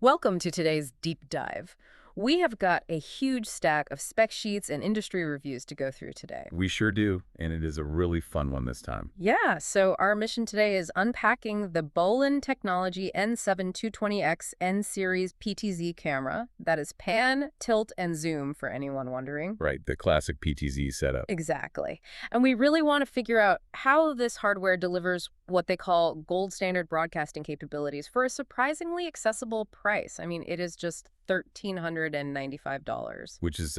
Welcome to today's deep dive. We have got a huge stack of spec sheets and industry reviews to go through today. We sure do, and it is a really fun one this time. Yeah, so our mission today is unpacking the Bolin Technology N7-220X N-Series PTZ camera. That is pan, tilt, and zoom for anyone wondering. Right, the classic PTZ setup. Exactly. And we really want to figure out how this hardware delivers what they call gold standard broadcasting capabilities for a surprisingly accessible price. I mean, it is just $1,395. Which is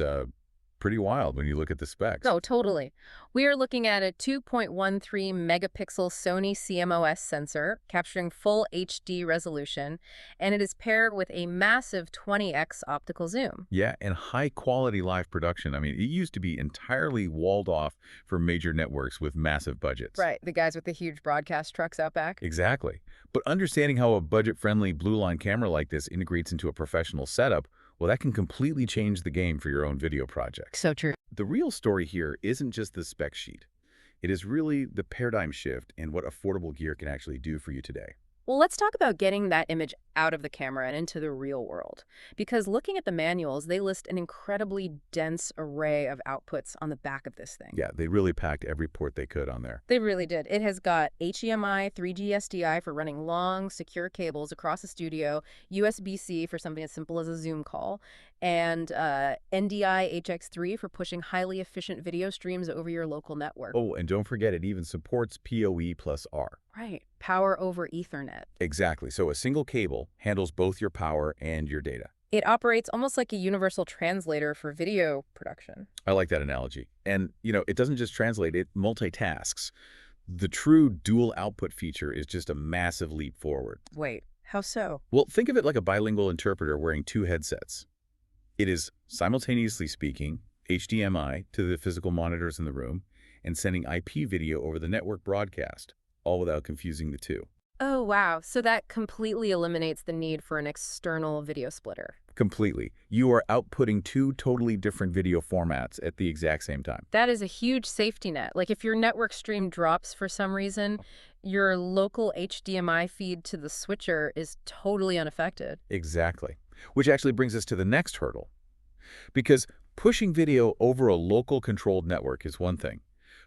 pretty wild when you look at the specs. No, totally. We are looking at a 2.13 megapixel Sony CMOS sensor capturing full HD resolution, and it is paired with a massive 20x optical zoom. Yeah, and high-quality live production. I mean, it used to be entirely walled off for major networks with massive budgets. Right, the guys with the huge broadcast trucks out back. Exactly. But understanding how a budget-friendly blue-line camera like this integrates into a professional setup, well, that can completely change the game for your own video project. So true. The real story here isn't just the spec sheet. It is really the paradigm shift in what affordable gear can actually do for you today. Well, let's talk about getting that image out of the camera and into the real world. Because looking at the manuals, they list an incredibly dense array of outputs on the back of this thing. Yeah, they really packed every port they could on there. They really did. It has got HDMI, 3G SDI for running long, secure cables across the studio, USB-C for something as simple as a Zoom call, and NDI HX3 for pushing highly efficient video streams over your local network. Oh, and don't forget it even supports PoE plus R. Right. Power over Ethernet. Exactly. So a single cable handles both your power and your data. It operates almost like a universal translator for video production. I like that analogy. And, it doesn't just translate, it multitasks. The true dual output feature is just a massive leap forward. Wait, how so? Well, think of it like a bilingual interpreter wearing two headsets. It is simultaneously speaking HDMI to the physical monitors in the room and sending IP video over the network broadcast, all without confusing the two. Oh, wow. So that completely eliminates the need for an external video splitter. Completely. You are outputting two totally different video formats at the exact same time. That is a huge safety net. Like if your network stream drops for some reason, your local HDMI feed to the switcher is totally unaffected. Exactly. Which actually brings us to the next hurdle. Because pushing video over a local controlled network is one thing,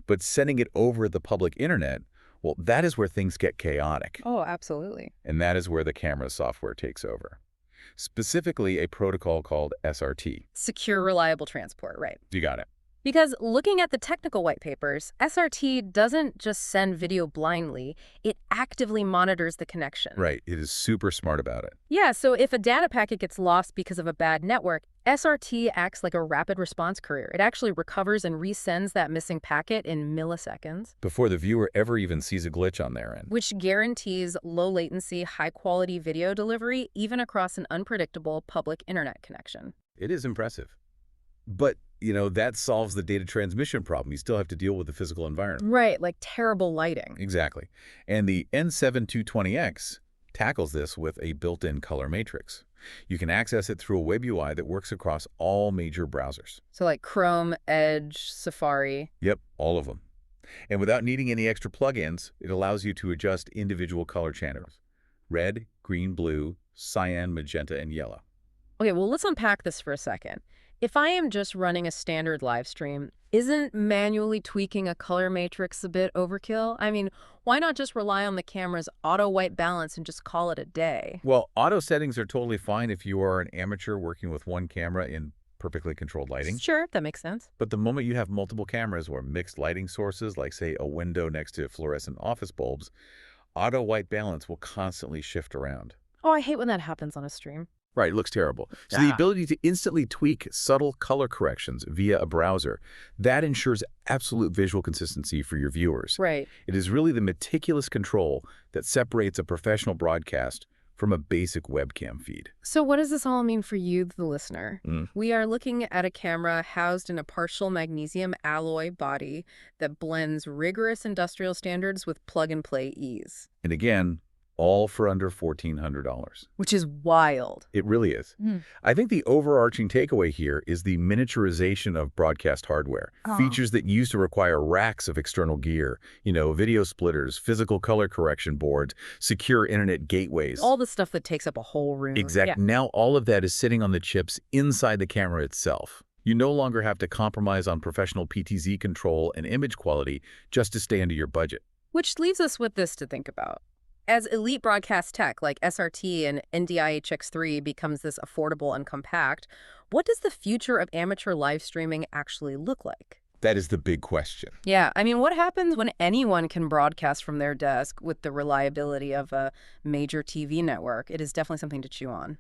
but sending it over the public internet, well, that is where things get chaotic. Oh, absolutely. And that is where the camera software takes over. Specifically, a protocol called SRT. Secure, reliable transport, right. You got it. Because looking at the technical white papers, SRT doesn't just send video blindly, it actively monitors the connection. Right. It is super smart about it. Yeah, so if a data packet gets lost because of a bad network, SRT acts like a rapid response courier. It actually recovers and resends that missing packet in milliseconds. Before the viewer ever even sees a glitch on their end. Which guarantees low latency, high quality video delivery even across an unpredictable public internet connection. It is impressive. But, that solves the data transmission problem. You still have to deal with the physical environment. Right, like terrible lighting. Exactly. And the N7-220X tackles this with a built-in color matrix. You can access it through a web UI that works across all major browsers. So like Chrome, Edge, Safari. Yep, all of them. And without needing any extra plugins, it allows you to adjust individual color channels. Red, green, blue, cyan, magenta, and yellow. Okay, well, let's unpack this for a second. If I am just running a standard live stream, isn't manually tweaking a color matrix a bit overkill? I mean, why not just rely on the camera's auto white balance and just call it a day? Well, auto settings are totally fine if you are an amateur working with one camera in perfectly controlled lighting. Sure, that makes sense. But the moment you have multiple cameras or mixed lighting sources, like, say, a window next to fluorescent office bulbs, auto white balance will constantly shift around. Oh, I hate when that happens on a stream. Right, it looks terrible. So the ability to instantly tweak subtle color corrections via a browser, that ensures absolute visual consistency for your viewers. Right. It is really the meticulous control that separates a professional broadcast from a basic webcam feed. So what does this all mean for you, the listener? We are looking at a camera housed in a partial magnesium alloy body that blends rigorous industrial standards with plug-and-play ease. And again, all for under $1,400. Which is wild. It really is. Mm. I think the overarching takeaway here is the miniaturization of broadcast hardware. Features that used to require racks of external gear, video splitters, physical color correction boards, secure internet gateways. All the stuff that takes up a whole room. Exactly. Now all of that is sitting on the chips inside the camera itself. You no longer have to compromise on professional PTZ control and image quality just to stay under your budget. Which leaves us with this to think about. As elite broadcast tech like SRT and NDI HX3 becomes this affordable and compact, what does the future of amateur live streaming actually look like? That is the big question. Yeah, I mean, what happens when anyone can broadcast from their desk with the reliability of a major TV network? It is definitely something to chew on.